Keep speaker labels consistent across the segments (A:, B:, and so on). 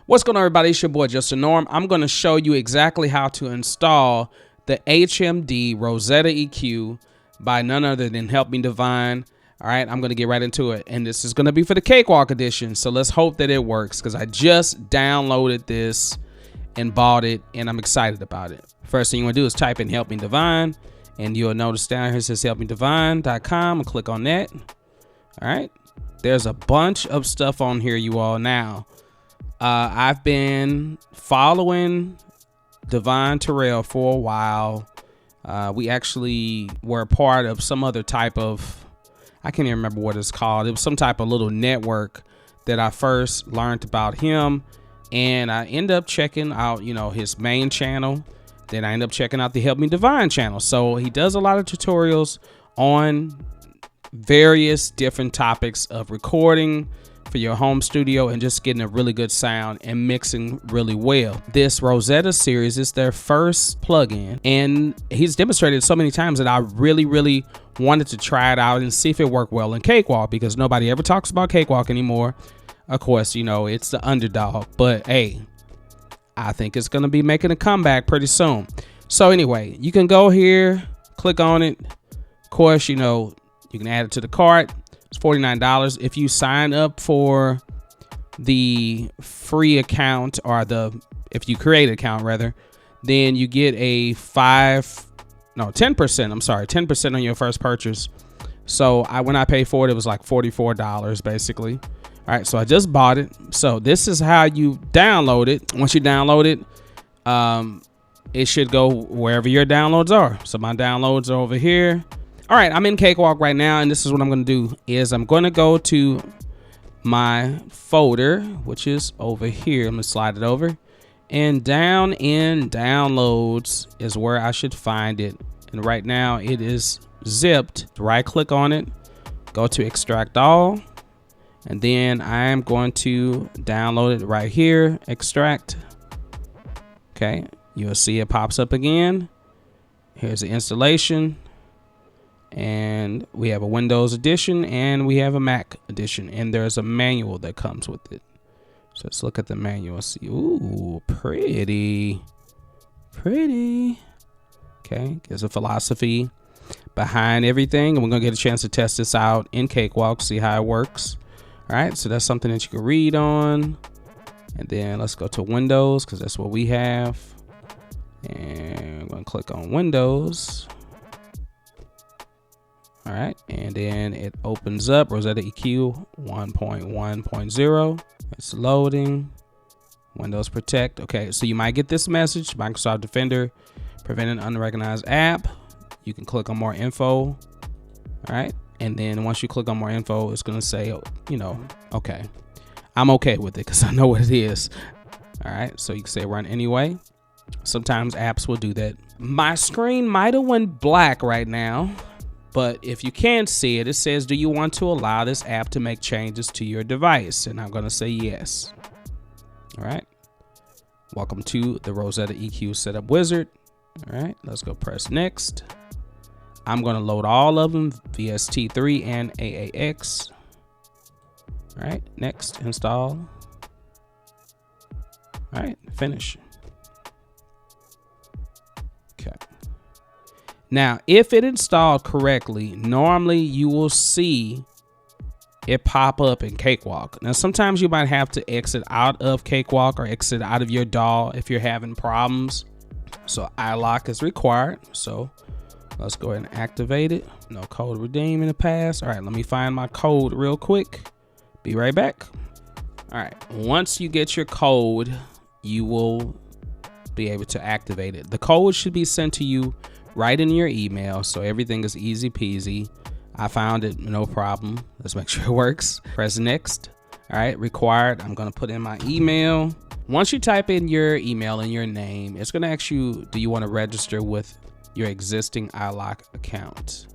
A: What's going on, everybody? It's your boy Justin Norm. I'm going to show you exactly how to install the HMD Rosetta EQ by none other than Help Me Divine. All right, I'm going to get right into it, and this is going to be for the Cakewalk edition, so let's hope that it works because I just downloaded this and bought it, and I'm excited about it. First thing you want to do is type in Help Me Divine, and you'll notice down here it says helpmedivine.com, and click on that. All right, there's a bunch of stuff on here, you all. Now, I've been following Divine Terrell for a while. We actually were a part of some other type of, I can't even remember what it's called. It was some type of little network that I first learned about him. And I ended up checking out, his main channel. Then I ended up checking out the Help Me Divine channel. So he does a lot of tutorials on various different topics of recording for your home studio and just getting a really good sound and mixing really well. This Rosetta series is their first plugin, and he's demonstrated so many times that I really wanted to try it out and see if it worked well in Cakewalk, because nobody ever talks about Cakewalk anymore. Of course, it's the underdog, but hey, I think it's gonna be making a comeback pretty soon. So anyway, you can go here, click on it. Of course, you can add it to the cart. It's $49. If you sign up for the free account, or if you create an account rather, then you get a 10% on your first purchase. So when I paid for it, it was like $44 basically. All right, so I just bought it. So this is how you download it. Once you download it, it should go wherever your downloads are. So my downloads are over here. All right, I'm in Cakewalk right now, and this is what I'm going to do is I'm going to go to my folder, which is over here. I'm going to slide it over, and down in downloads is where I should find it. And right now it is zipped. Right click on it, go to extract all, and then I am going to download it right here, extract. Okay, you'll see it pops up again. Here's the installation. And we have a Windows edition and we have a Mac edition, and there's a manual that comes with it. So let's look at the manual. See, ooh, pretty. Okay, there's a philosophy behind everything, and we're gonna get a chance to test this out in Cakewalk, see how it works. All right, so that's something that you can read on. And then let's go to Windows, because that's what we have. And I'm gonna click on Windows. All right, and then it opens up Rosetta EQ 1.1.0. It's loading. Windows Protect. Okay, so you might get this message: Microsoft Defender preventing unrecognized app. You can click on more info. All right, and then once you click on more info, it's gonna say, okay. I'm okay with it because I know what it is. All right, so you can say run anyway. Sometimes apps will do that. My screen might have went black right now, but if you can't see it, it says, do you want to allow this app to make changes to your device? And I'm going to say yes. All right. Welcome to the Rosetta EQ Setup Wizard. All right. Let's go press next. I'm going to load all of them, VST3 and AAX. All right. Next, install. All right. Finish. Okay. Now, if it installed correctly, normally you will see it pop up in Cakewalk. Now, sometimes you might have to exit out of Cakewalk or exit out of your DAW if you're having problems. So iLock is required. So let's go ahead and activate it. No code redeem in the past. All right, let me find my code real quick. Be right back. All right, once you get your code, you will be able to activate it. The code should be sent to you right in your email, so everything is easy peasy. I found it, no problem. Let's make sure it works. Press next. All right, required. I'm gonna put in my email. Once you type in your email and your name, it's gonna ask you, do you want to register with your existing iLock account?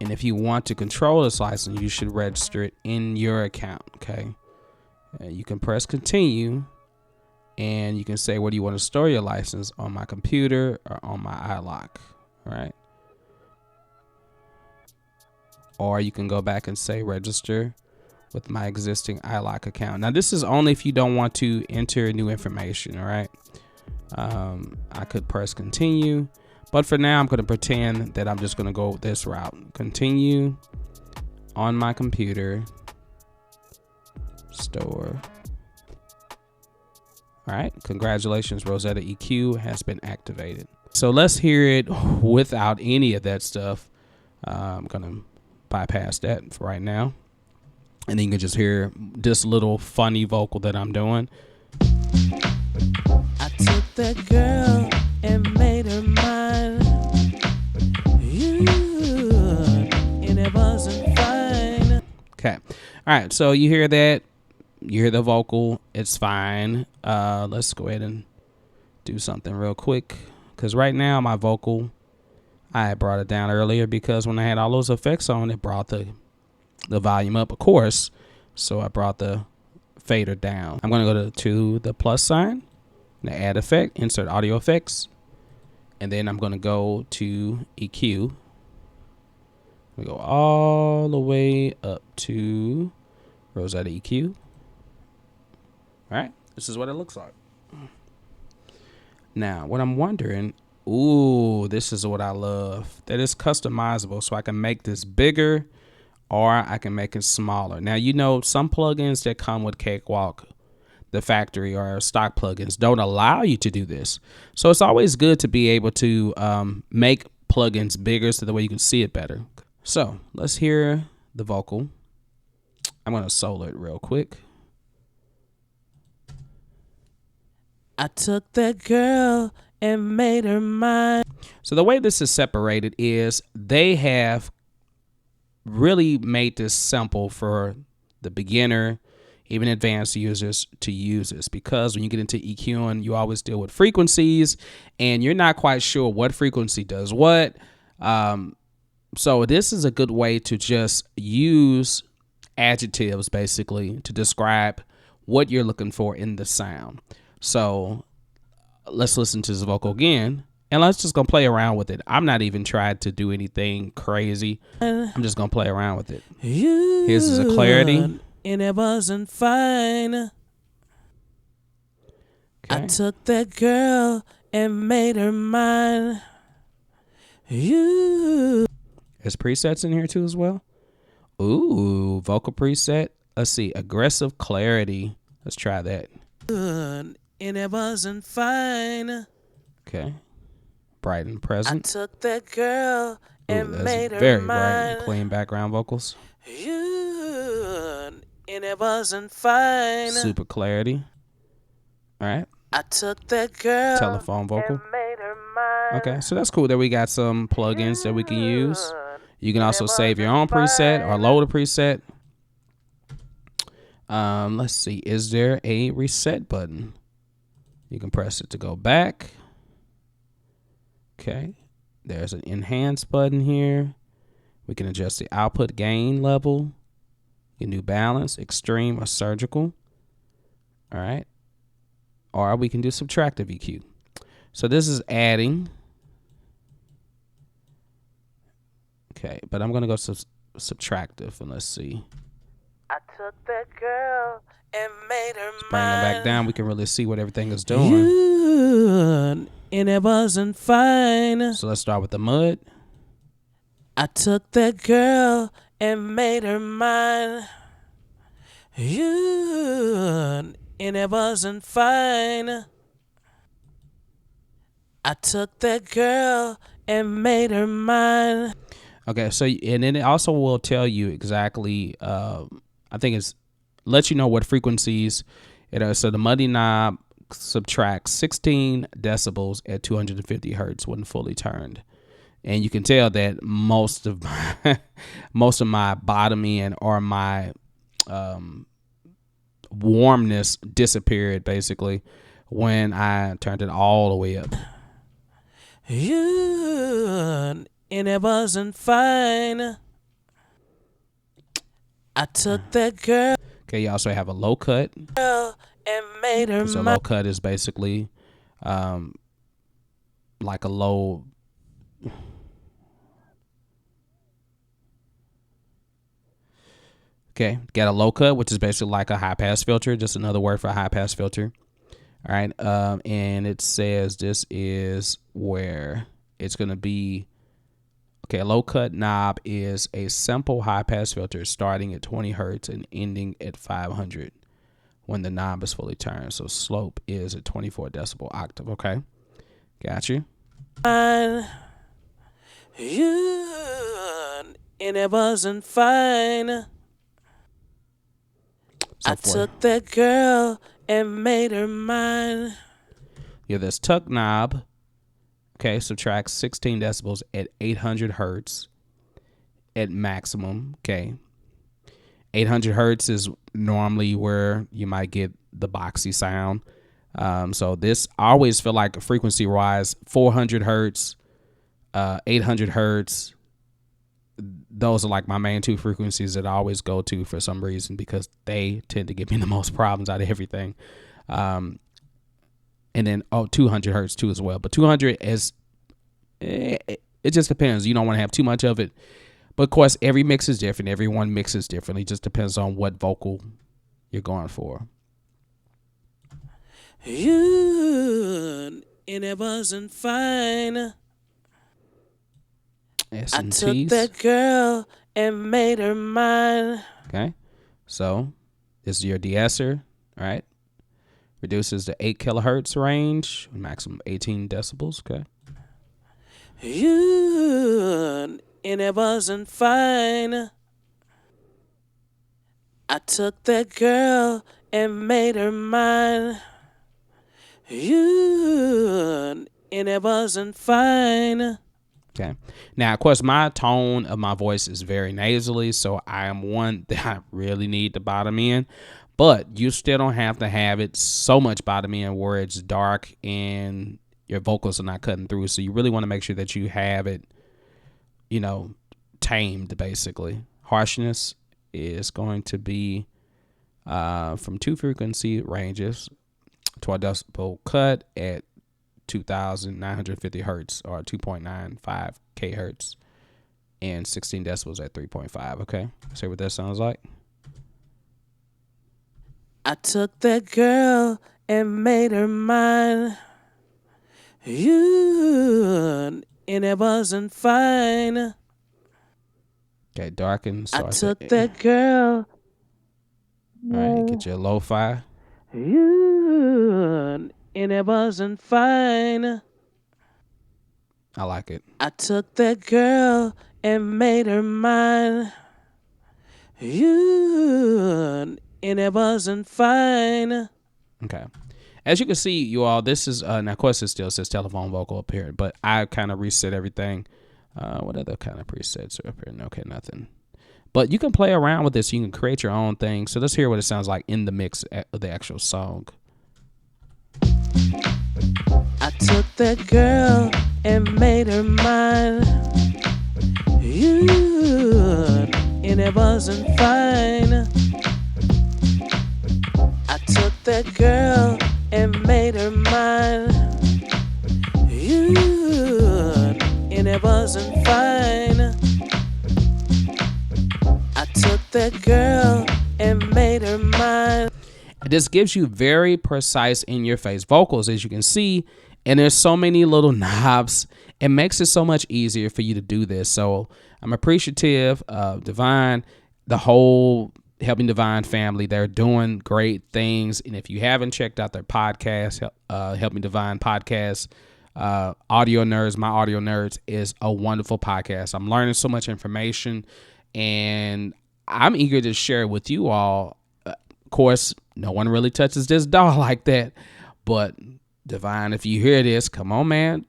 A: And if you want to control this license, you should register it in your account. Okay, you can press continue, and you can say, where do you want to store your license, on my computer or on my iLock? All right. Or you can go back and say register with my existing iLock account. Now this is only if you don't want to enter new information. All right. I could press continue, but for now I'm going to pretend that I'm just going to go this route. Continue on my computer. Store. All right, congratulations, Rosetta EQ has been activated. So let's hear it without any of that stuff. I'm gonna bypass that for right now, and then you can just hear this little funny vocal that I'm doing.
B: I took that girl and made her mine. And it wasn't fine.
A: Okay, all right. So you hear that? You hear the vocal? It's fine. Let's go ahead and do something real quick, because right now my vocal, I brought it down earlier because when I had all those effects on, it brought the volume up, of course. So I brought the fader down. I'm going to go to the plus sign, the add effect, insert audio effects, and then I'm going to go to EQ. We go all the way up to Rosetta EQ. All right, this is what it looks like. Now, what I'm wondering, ooh, this is what I love. That is customizable, so I can make this bigger or I can make it smaller. Now, you know, some plugins that come with Cakewalk, the factory or stock plugins, don't allow you to do this. So it's always good to be able to make plugins bigger so that way you can see it better. So let's hear the vocal. I'm going to solo it real quick.
B: I took that girl and made her mine.
A: So the way this is separated is they have really made this simple for the beginner, even advanced users to use this, because when you get into EQing, you always deal with frequencies and you're not quite sure what frequency does what. So this is a good way to just use adjectives basically to describe what you're looking for in the sound. So let's listen to this vocal again, and let's just gonna play around with it. I'm not even trying to do anything crazy. I'm just gonna play around with it. Here's the clarity.
B: And it wasn't fine.
A: Okay.
B: I took that girl and made her mine.
A: There's presets in here too as well. Ooh, vocal preset. Let's see, aggressive clarity. Let's try that.
B: And it wasn't fine.
A: Okay. Bright and present.
B: I took that girl and made her
A: very
B: mine.
A: bright and clean background vocals.
B: And it wasn't fine.
A: Super clarity. All right.
B: I took that girl.
A: Telephone vocal.
B: And made her mine.
A: Okay, so that's cool that we got some plugins that we can use. You can also save your own preset or load a preset. Let's see. Is there a reset button? You can press it to go back. Okay. There's an enhance button here. We can adjust the output gain level. You can do balance, extreme, or surgical. All right. Or we can do subtractive EQ. So this is adding. Okay, but I'm going to go subtractive, and let's see.
B: I took that girl and made her
A: Let's bring them back down. We can really see what everything is doing.
B: And it wasn't fine.
A: So let's start with the mud.
B: I took that girl and made her mine. And it wasn't fine. I took that girl and made her mine.
A: Okay, so and then it also will tell you exactly. I think it's let you know what frequencies. So the muddy knob subtracts 16 decibels at 250 hertz when fully turned, and you can tell that most of my bottom end or my warmness disappeared basically when I turned it all the way up.
B: And it wasn't fine. I took that girl.
A: Okay, you also have a low cut.
B: And made her
A: So low cut is basically like a low. Okay, got a low cut, which is basically like a high pass filter, just another word for a high pass filter. All right, and it says this is where it's gonna be. Okay, a low cut knob is a simple high pass filter starting at 20 hertz and ending at 500 when the knob is fully turned. So slope is a 24 decibel octave. Okay, got you.
B: You and it wasn't fine.
A: So
B: I took that girl and made her mine.
A: Yeah, this tuck knob. Okay, subtract 16 decibels at 800 hertz at maximum. Okay, 800 hertz is normally where you might get the boxy sound. So this I always feel like frequency wise, 400 hertz, 800 hertz. Those are like my main two frequencies that I always go to for some reason because they tend to give me the most problems out of everything. And then 200 hertz too as well. But 200 is it just depends. You don't want to have too much of it. But of course, every mix is different. Everyone mixes differently. It just depends on what vocal you're going for.
B: You and it wasn't fine. I took that girl and made her mine.
A: Okay, so this is your de-esser, all right? Reduces the 8 kilohertz range, maximum 18 decibels. Okay.
B: You and it wasn't fine. I took that girl and made her mine. You and it wasn't fine.
A: Okay. Now, of course, my tone of my voice is very nasally, so I am one that I really need to bottom in. But you still don't have to have it so much bottom in where it's dark and your vocals are not cutting through. So you really want to make sure that you have it, tamed, basically. Harshness is going to be from 2 frequency ranges, 12 decibel cut at 2,950 hertz or 2.95 kHz and 16 decibels at 3.5. Okay, see what that sounds like.
B: I took that girl and made her mine. You and it wasn't fine.
A: Okay, darken.
B: I took that girl.
A: All right, get your lo-fi.
B: You and it wasn't fine.
A: I like it.
B: I took that girl and made her mine. You and it wasn't fine.
A: Okay. As you can see, you all, this is, now of course it still says telephone vocal up here, but I kind of reset everything. What other kind of presets are up here? Okay, nothing. But you can play around with this. You can create your own thing. So let's hear what it sounds like in the mix of the actual song.
B: I took that girl and made her mine. You and it wasn't fine. I took that girl and made her mine. You and it wasn't fine. I took that girl and made her mine.
A: This gives you very precise in-your-face vocals, as you can see, and there's so many little knobs. It makes it so much easier for you to do this. So I'm appreciative of Divine, the whole Helping Divine family. They're doing great things, and if you haven't checked out their podcast, Helping Divine podcast, Audio Nerds, My Audio Nerds is a wonderful podcast. I'm learning so much information, and I'm eager to share it with you all. Of course, no one really touches this doll like that, but Divine, if you hear this, come on, man,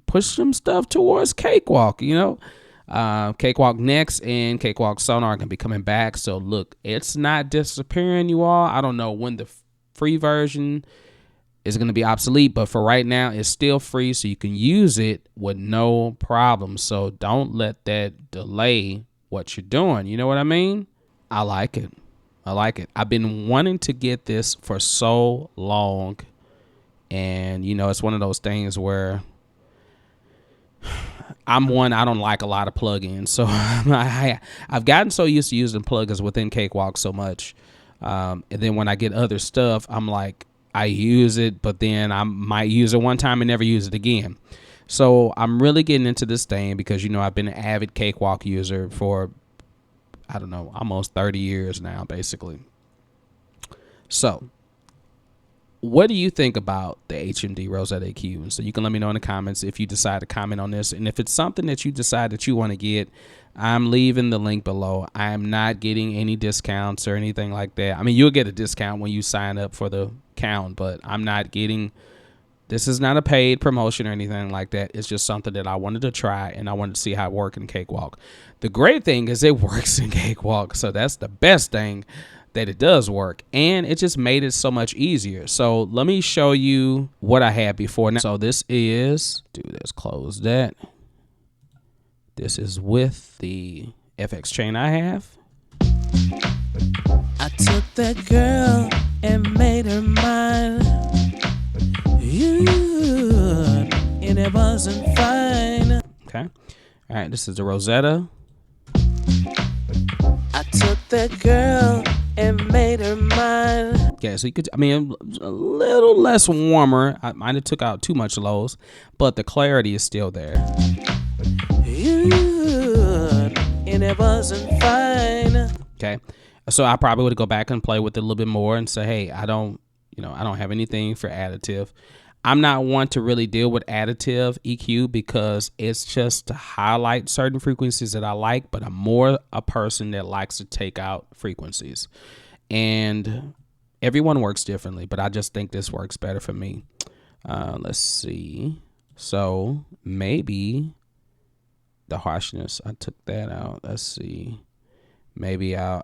A: push some stuff towards Cakewalk. Cakewalk Next and Cakewalk Sonar are going to be coming back. So look, it's not disappearing, you all. I don't know when the free version is going to be obsolete, but for right now, it's still free, so you can use it with no problem. So don't let that delay what you're doing. You know what I mean? I like it. I've been wanting to get this for so long, and it's one of those things where I don't like a lot of plugins, so I've gotten so used to using plugins within Cakewalk so much, and then when I get other stuff, I'm like, I use it, but then I might use it one time and never use it again. So I'm really getting into this thing because, you know, I've been an avid Cakewalk user for, I don't know, almost 30 years now, basically. So what do you think about the HMD Rosetta EQ? And so you can let me know in the comments if you decide to comment on this. And if it's something that you decide that you want to get, I'm leaving the link below. I am not getting any discounts or anything like that. I mean, you'll get a discount when you sign up for the account, but I'm not getting, this is not a paid promotion or anything like that. It's just something that I wanted to try, and I wanted to see how it worked in Cakewalk. The great thing is it works in Cakewalk, so that's the best thing, that it does work, and it just made it so much easier. So let me show you what I had before. Now, so this is, close that. This is with the FX chain I have.
B: I took that girl and made her mine. And it wasn't fine.
A: Okay. All right. This is the Rosetta.
B: I took that girl and made her mine.
A: Okay, so you could, I mean, a little less warmer. I might have took out too much lows, but the clarity is still there.
B: And it wasn't fine.
A: Okay, so I probably would go back and play with it a little bit more and say, hey, I don't have anything for additive. I'm not one to really deal with additive EQ because it's just to highlight certain frequencies that I like, but I'm more a person that likes to take out frequencies. And everyone works differently, but I just think this works better for me. Let's see. So maybe the harshness, I took that out. Let's see. Maybe I'll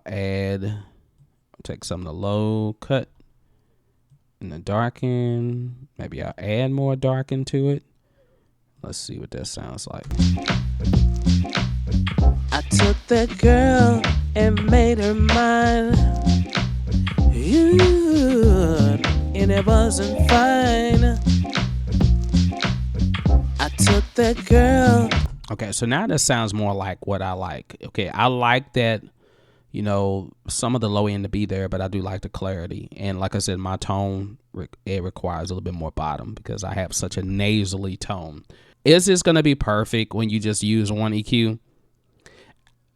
A: take some of the low cut and the darken. Maybe I'll add more darken to it. Let's see what that sounds like.
B: I took that girl and made her mine. And it wasn't fine. I took that girl.
A: Okay, so now that sounds more like what I like. Okay, I like that, you know, some of the low end to be there, but I do like the clarity. And like I said, my tone, it requires a little bit more bottom because I have such a nasally tone. Is this going to be perfect when you just use one EQ?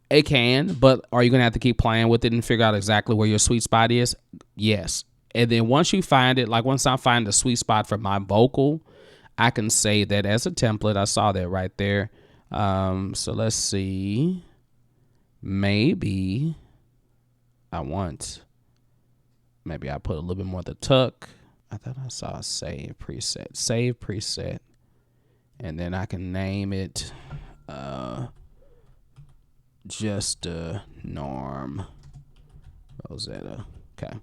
A: It can, but are you going to have to keep playing with it and figure out exactly where your sweet spot is? Yes. And then once you find it, like once I find the sweet spot for my vocal, I can say that as a template. I saw that right there. So let's see. Maybe I put a little bit more of the tuck. I thought I saw a save preset. And then I can name it just Norm Rosetta. Okay.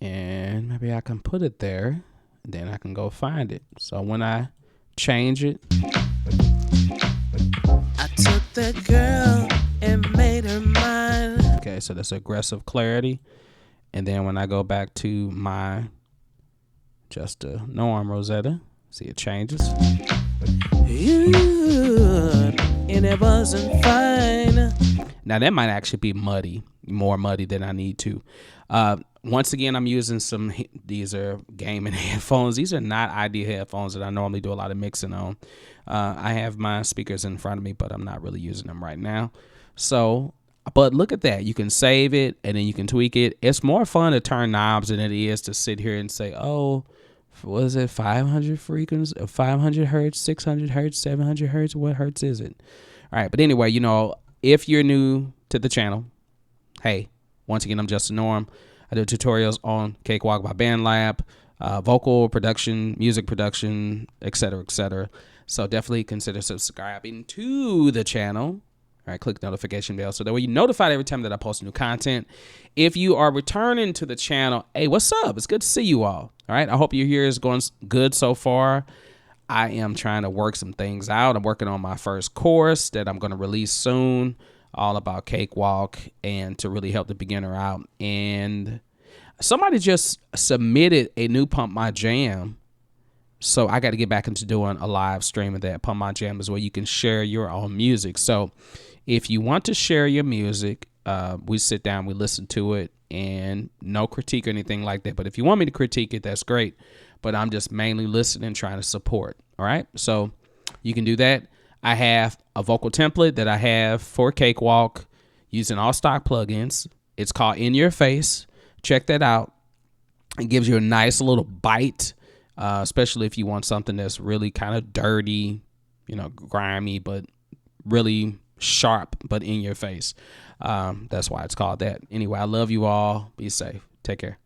A: And maybe I can put it there, and then I can go find it. So when I change it,
B: I took that girl and made her mine.
A: okay, so that's aggressive clarity. And then when I go back to my just Norm Rosetta, see it changes.
B: And it wasn't fine.
A: Now that might actually be more muddy than I need to. Once again, I'm using these are gaming headphones. These are not ideal headphones that I normally do a lot of mixing on. I have my speakers in front of me, but I'm not really using them right now. So, but look at that. You can save it and then you can tweak it. It's more fun to turn knobs than it is to sit here and say, oh, what is it, 500 frequency, 500 hertz, 600 hertz, 700 hertz? What hertz is it? All right, but anyway, you know, if you're new to the channel, hey, once again, I'm Justin Norm. I do tutorials on Cakewalk by BandLab, vocal production, music production, etc., etc. So definitely consider subscribing to the channel. All right, click the notification bell so that way you're notified every time that I post new content. If you are returning to the channel, hey, what's up? It's good to see you all. All right, I hope your year is going good so far. I am trying to work some things out. I'm working on my first course that I'm going to release soon, all about Cakewalk and to really help the beginner out. And somebody just submitted a new Pump My Jam So I got to get back into doing a live stream of that. Pump My Jam is where you can share your own music. So if you want to share your music, we sit down, we listen to it, and no critique or anything like that. But if you want me to critique it, that's great. But I'm just mainly listening, trying to support. All right. So you can do that. I have a vocal template that I have for Cakewalk using all stock plugins. It's called In Your Face. Check that out. It gives you a nice little bite, especially if you want something that's really kind of dirty, grimy, but really sharp, but in your face. That's why it's called that. Anyway, I love you all. Be safe. Take care.